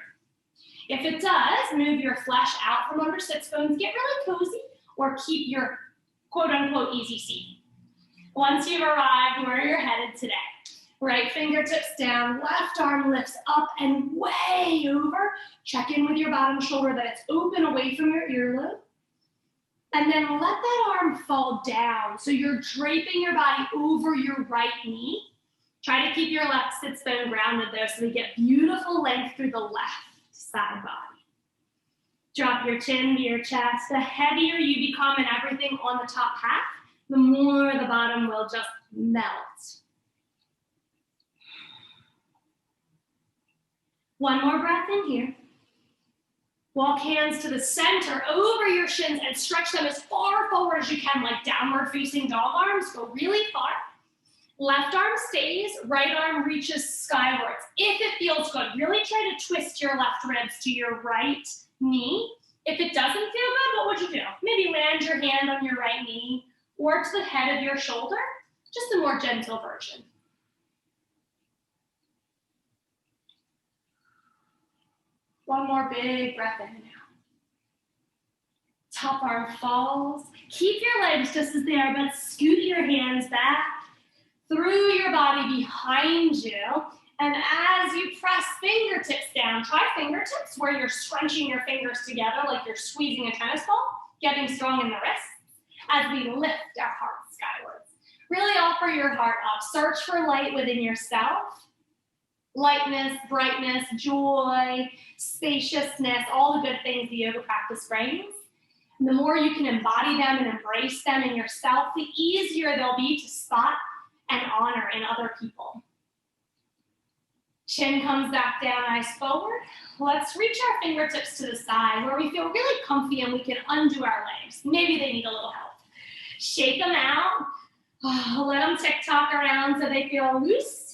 Speaker 1: If it does, move your flesh out from under sits bones, get really cozy, or keep your quote unquote easy seat. Once you've arrived where you're headed today, right fingertips down, left arm lifts up and way over. Check in with your bottom shoulder that it's open away from your earlobe. And then let that arm fall down. So you're draping your body over your right knee. Try to keep your left sits bone grounded there so we get beautiful length through the left side body. Drop your chin to your chest. The heavier you become in everything on the top half, the more the bottom will just melt. One more breath in here. Walk hands to the center over your shins and stretch them as far forward as you can, like downward facing dog arms. Go really far. Left arm stays, right arm reaches skywards. If it feels good, really try to twist your left ribs to your right knee. If it doesn't feel good, what would you do? Maybe land your hand on your right knee or to the head of your shoulder, just a more gentle version. One more big breath in and out. Top arm falls. Keep your legs just as they are, but scoot your hands back through your body behind you. And as you press fingertips down, try fingertips where you're scrunching your fingers together like you're squeezing a tennis ball, getting strong in the wrists as we lift our heart skywards. Really offer your heart up. Search for light within yourself. Lightness, brightness, joy, spaciousness, all the good things the yoga practice brings. And the more you can embody them and embrace them in yourself, the easier they'll be to spot and honor in other people. Chin comes back down, eyes forward. Let's reach our fingertips to the side where we feel really comfy and we can undo our legs. Maybe they need a little help. Shake them out. Let them tick-tock around so they feel loose.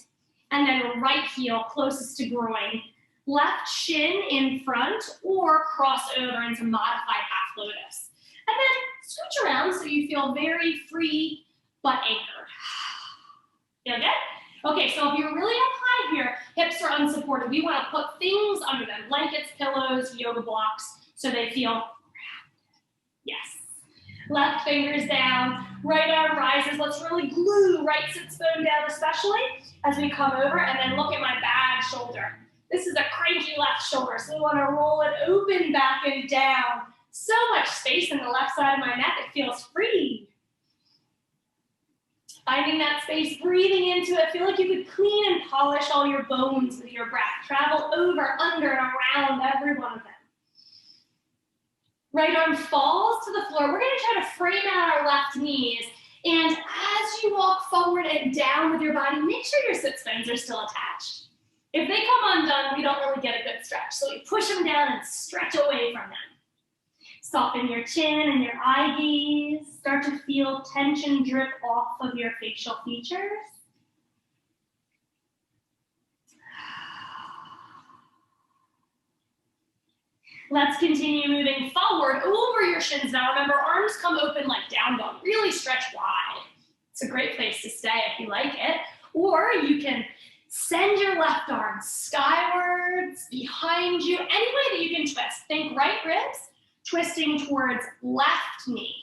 Speaker 1: And then right heel closest to groin. left shin in front, or cross over into modified half lotus. And then scooch around so you feel very free but anchored. Feel good? Okay, so if you're really up high here, hips are unsupported, we want to put things under them, blankets, pillows, yoga blocks, so they feel grounded. Yes. Left fingers down, right arm rises. Let's really glue right sits bone down, especially as we come over, and then look at my bad shoulder. This is a cranky left shoulder, so we want to roll it open back and down. So much space in the left side of my neck, it feels free. Finding that space, breathing into it. Feel like you could clean and polish all your bones with your breath. Travel over, under, and around every one of them. Right arm falls to the floor. We're going to try to frame out our left knees. And as you walk forward and down with your body, make sure your sit bones are still attached. If they come undone, we don't really get a good stretch. So we push them down and stretch away from them. Soften your chin and your eye gaze. Start to feel tension drip off of your facial features. Let's continue moving forward over your shins. Now remember, arms come open like down dog. Really stretch wide. It's a great place to stay if you like it. Or you can send your left arm skywards, behind you, any way that you can twist. Think right ribs, twisting towards left knee.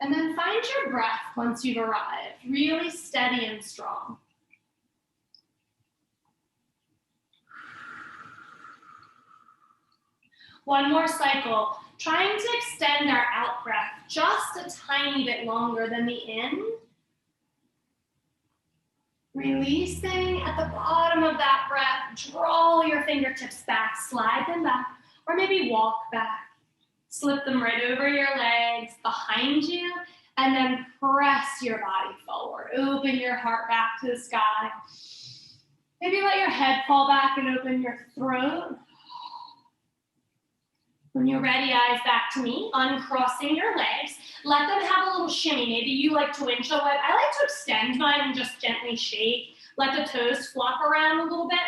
Speaker 1: And then find your breath once you've arrived. Really steady and strong. One more cycle, trying to extend our out breath just a tiny bit longer than the in. Releasing at the bottom of that breath, draw your fingertips back, slide them back, or maybe walk back. Slip them right over your legs, behind you, and then press your body forward. Open your heart back to the sky. Maybe let your head fall back and open your throat. When you're ready, eyes back to me, uncrossing your legs. Let them have a little shimmy. Maybe you like to windshield wipe. I like to extend mine and just gently shake. Let the toes flop around a little bit.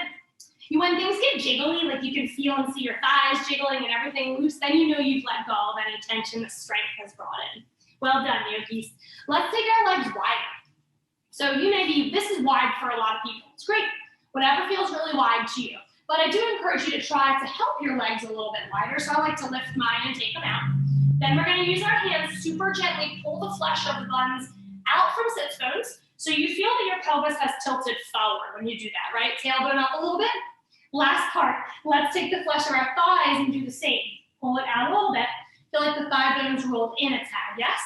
Speaker 1: When things get jiggly, like you can feel and see your thighs jiggling and everything loose, then you know you've let go of any tension the strength has brought in. Well done, yogis. Let's take our legs wider. So this is wide for a lot of people. It's great. Whatever feels really wide to you. But I do encourage you to try to help your legs a little bit wider. So I like to lift mine and take them out. Then we're going to use our hands super gently, pull the flesh of the buns out from sit bones. So you feel that your pelvis has tilted forward when you do that, right? Tailbone up a little bit. Last part, let's take the flesh of our thighs and do the same. Pull it out a little bit. Feel like the thigh bone's rolled in a tad, yes?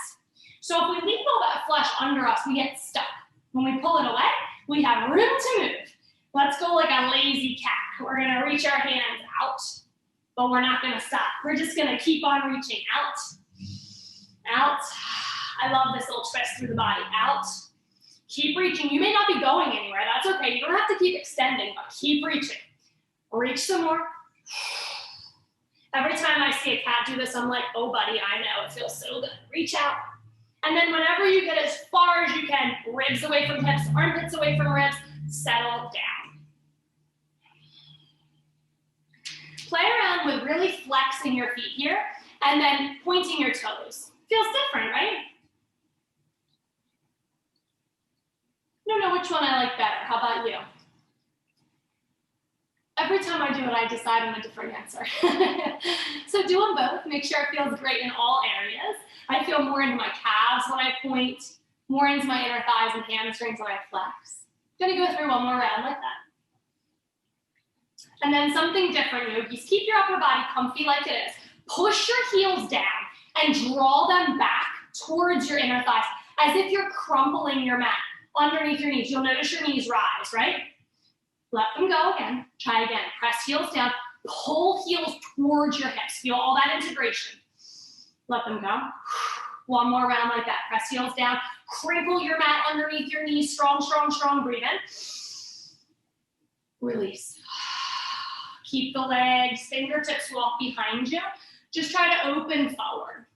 Speaker 1: So if we leave all that flesh under us, we get stuck. When we pull it away, we have room to move. Let's go like a lazy cat. We're gonna reach our hands out, but we're not gonna stop. We're just gonna keep on reaching out, out. I love this little twist through the body, out. Keep reaching. You may not be going anywhere, that's okay. You don't have to keep extending, but keep reaching. Reach some more. Every time I see a cat do this, I'm like, oh buddy, I know, it feels so good. Reach out. And then whenever you get as far as you can, ribs away from hips, armpits away from ribs, settle down. Play around with really flexing your feet here and then pointing your toes. Feels different, right? I don't know which one I like better. How about you? Every time I do it, I decide on a different answer. So do them both. Make sure it feels great in all areas. I feel more into my calves when I point, more into my inner thighs and hamstrings when I flex. I'm gonna go through one more round like that. And then something different, yogis. Keep your upper body comfy like it is. Push your heels down and draw them back towards your inner thighs as if you're crumpling your mat underneath your knees. You'll notice your knees rise, right? Let them go again. Try again. Press heels down. Pull heels towards your hips. Feel all that integration. Let them go. One more round like that. Press heels down. Crinkle your mat underneath your knees. Strong, strong, strong. Breathe in. Release. Keep the legs, fingertips walk behind you. Just try to open forward.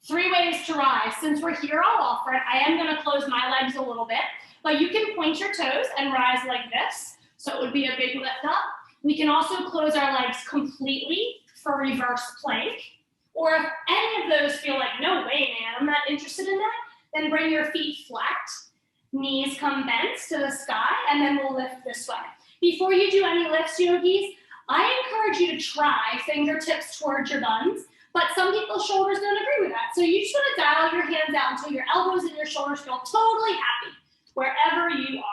Speaker 1: 3 ways to rise. Since we're here, I'll offer it. I am going to close my legs a little bit, but you can point your toes and rise like this. So it would be a big lift up. We can also close our legs completely for reverse plank. Or if any of those feel like, no way, man, I'm not interested in that, then bring your feet flat. Knees come bent to the sky, and then we'll lift this way. Before you do any lifts, yogis, I encourage you to try fingertips towards your buns, but some people's shoulders don't agree with that. So you just want to dial your hands out until your elbows and your shoulders feel totally happy wherever you are.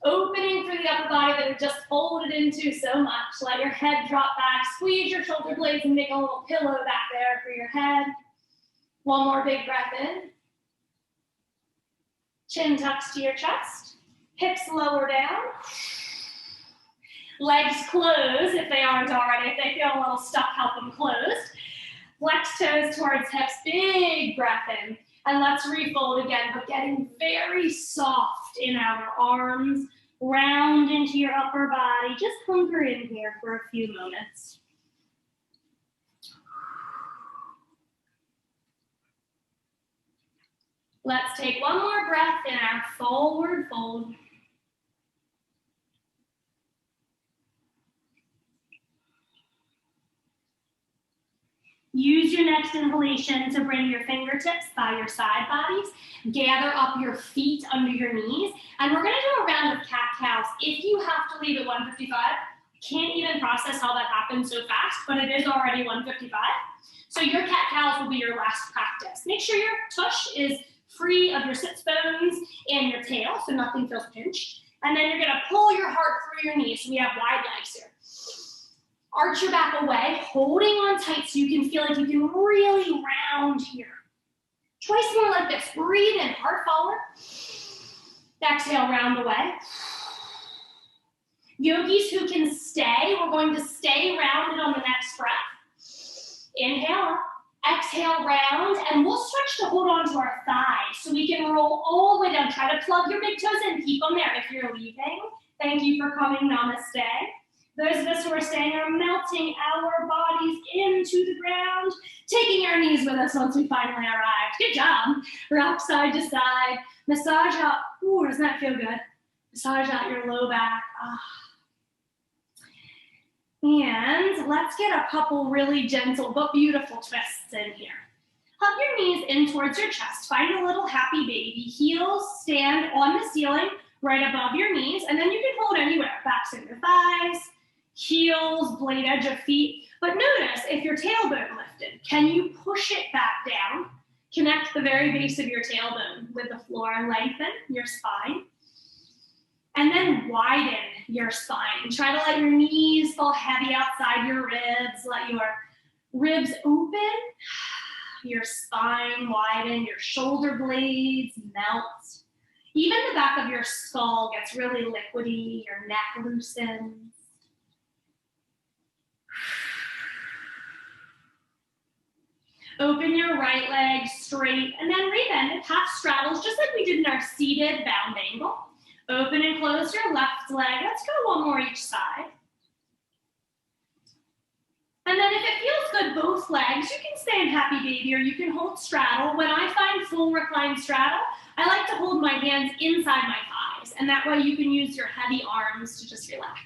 Speaker 1: Opening through the upper body that we just folded into so much. Let your head drop back, squeeze your shoulder blades and make a little pillow back there for your head. One more big breath in. Chin tucks to your chest, hips lower down. Legs close if they aren't already. If they feel a little stuck, help them closed. Flex toes towards hips, big breath in. And let's refold again, but getting very soft in our arms, round into your upper body. Just hunker in here for a few moments. Let's take one more breath in our forward fold. Use your next inhalation to bring your fingertips by your side bodies. Gather up your feet under your knees. And we're gonna do a round of cat-cows. If you have to leave at 1:55, can't even process how that happened so fast, but it is already 1:55. So your cat-cows will be your last practice. Make sure your tush is free of your sits bones and your tail, so nothing feels pinched. And then you're gonna pull your heart through your knees. So we have wide legs here. Arch your back away, holding on tight so you can feel like you can really round here. Twice more like this. Breathe in, heart forward. Exhale, round away. Yogis who can stay, we're going to stay rounded on the next breath. Inhale up, exhale, round, and we'll stretch to hold on to our thighs so we can roll all the way down. Try to plug your big toes in, keep them there. If you're leaving, thank you for coming, namaste. Those of us who are staying are melting our bodies into the ground, taking our knees with us once we finally arrived. Good job. Rock side to side. Massage out. Ooh, doesn't that feel good? Massage out your low back. And let's get a couple really gentle but beautiful twists in here. Hug your knees in towards your chest. Find a little happy baby. Heels stand on the ceiling right above your knees, and then you can hold anywhere. Backs in your thighs. Heels, blade edge of feet. But notice if your tailbone lifted, can you push it back down? Connect the very base of your tailbone with the floor and lengthen your spine. And then widen your spine. Try to let your knees fall heavy outside your ribs. Let your ribs open, your spine widen, your shoulder blades melt. Even the back of your skull gets really liquidy, your neck loosens. Open your right leg straight and then rebend it, half straddles, just like we did in our seated bound angle. Open and close your left leg. Let's go one more each side. And then if it feels good, both legs, you can stay in happy baby or you can hold straddle. When I find full reclined straddle, I like to hold my hands inside my thighs, and that way you can use your heavy arms to just relax.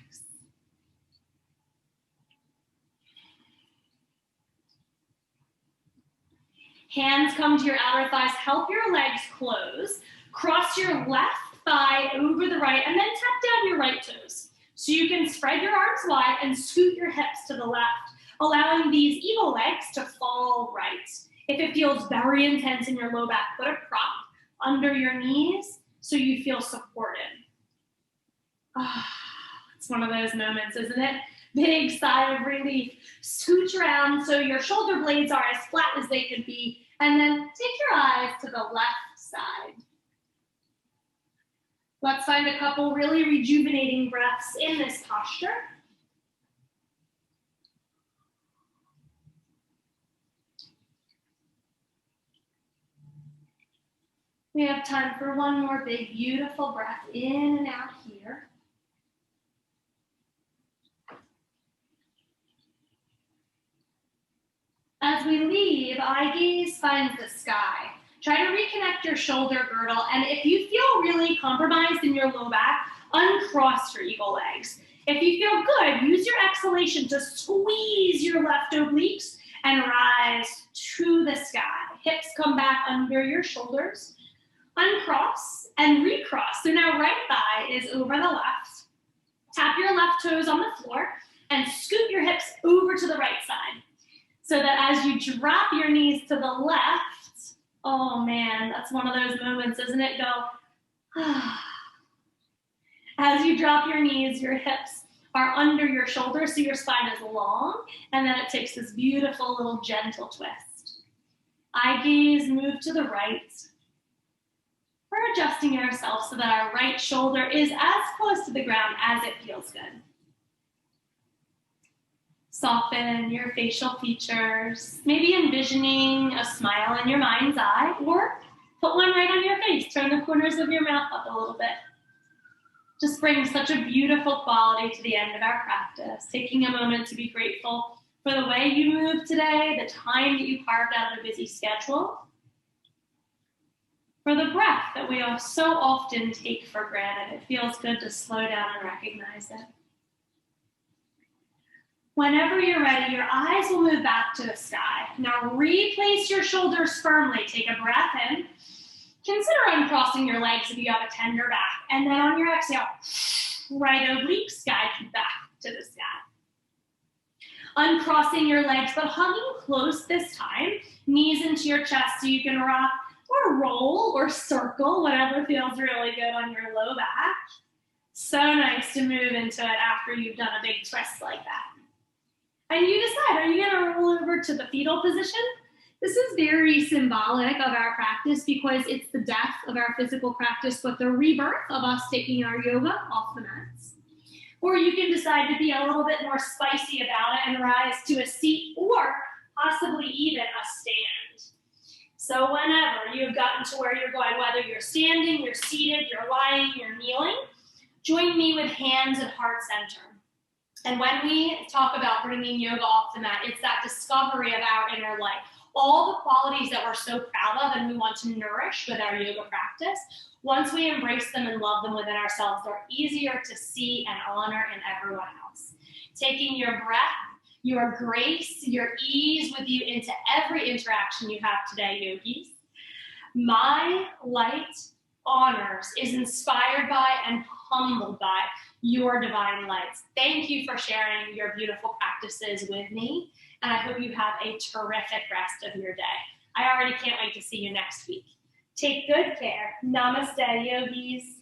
Speaker 1: Hands come to your outer thighs, help your legs close. Cross your left thigh over the right, and then tap down your right toes. So you can spread your arms wide and scoot your hips to the left, allowing these eagle legs to fall right. If it feels very intense in your low back, put a prop under your knees so you feel supported. It's one of those moments, isn't it? Big sigh of relief. Scooch around so your shoulder blades are as flat as they could be, and then take your eyes to the left side. Let's find a couple really rejuvenating breaths in this posture. We have time for one more big, beautiful breath in and out here. As we leave, eye gaze finds the sky. Try to reconnect your shoulder girdle, and if you feel really compromised in your low back, uncross your eagle legs. If you feel good, use your exhalation to squeeze your left obliques and rise to the sky. Hips come back under your shoulders. Uncross and recross. So now right thigh is over the left. Tap your left toes on the floor and scoot your hips over to the right side. So that as you drop your knees to the left, oh man, that's one of those moments, isn't it? Go, as you drop your knees, your hips are under your shoulders, so your spine is long, and then it takes this beautiful little gentle twist. Eye gaze, move to the right. We're adjusting ourselves so that our right shoulder is as close to the ground as it feels good. Soften your facial features, maybe envisioning a smile in your mind's eye, or put one right on your face. Turn the corners of your mouth up a little bit. Just brings such a beautiful quality to the end of our practice, taking a moment to be grateful for the way you moved today, the time that you carved out of a busy schedule, for the breath that we all so often take for granted. It feels good to slow down and recognize it. Whenever you're ready, your eyes will move back to the sky. Now replace your shoulders firmly. Take a breath in. Consider uncrossing your legs if you have a tender back. And then on your exhale, right obliques guide back to the sky. Uncrossing your legs, but hugging close this time. Knees into your chest so you can rock or roll or circle, whatever feels really good on your low back. So nice to move into it after you've done a big twist like that. And you decide, are you gonna roll over to the fetal position? This is very symbolic of our practice because it's the death of our physical practice, but the rebirth of us taking our yoga off the mats. Or you can decide to be a little bit more spicy about it and rise to a seat or possibly even a stand. So whenever you've gotten to where you're going, whether you're standing, you're seated, you're lying, you're kneeling, join me with hands at heart center. And when we talk about bringing yoga off the mat, it's that discovery of our inner light. All the qualities that we're so proud of and we want to nourish with our yoga practice, once we embrace them and love them within ourselves, they're easier to see and honor in everyone else. Taking your breath, your grace, your ease with you into every interaction you have today, yogis. My light honors, is inspired by and humbled by your divine lights. Thank you for sharing your beautiful practices with me, and I hope you have a terrific rest of your day. I already can't wait to see you next week. Take good care. Namaste, yogis.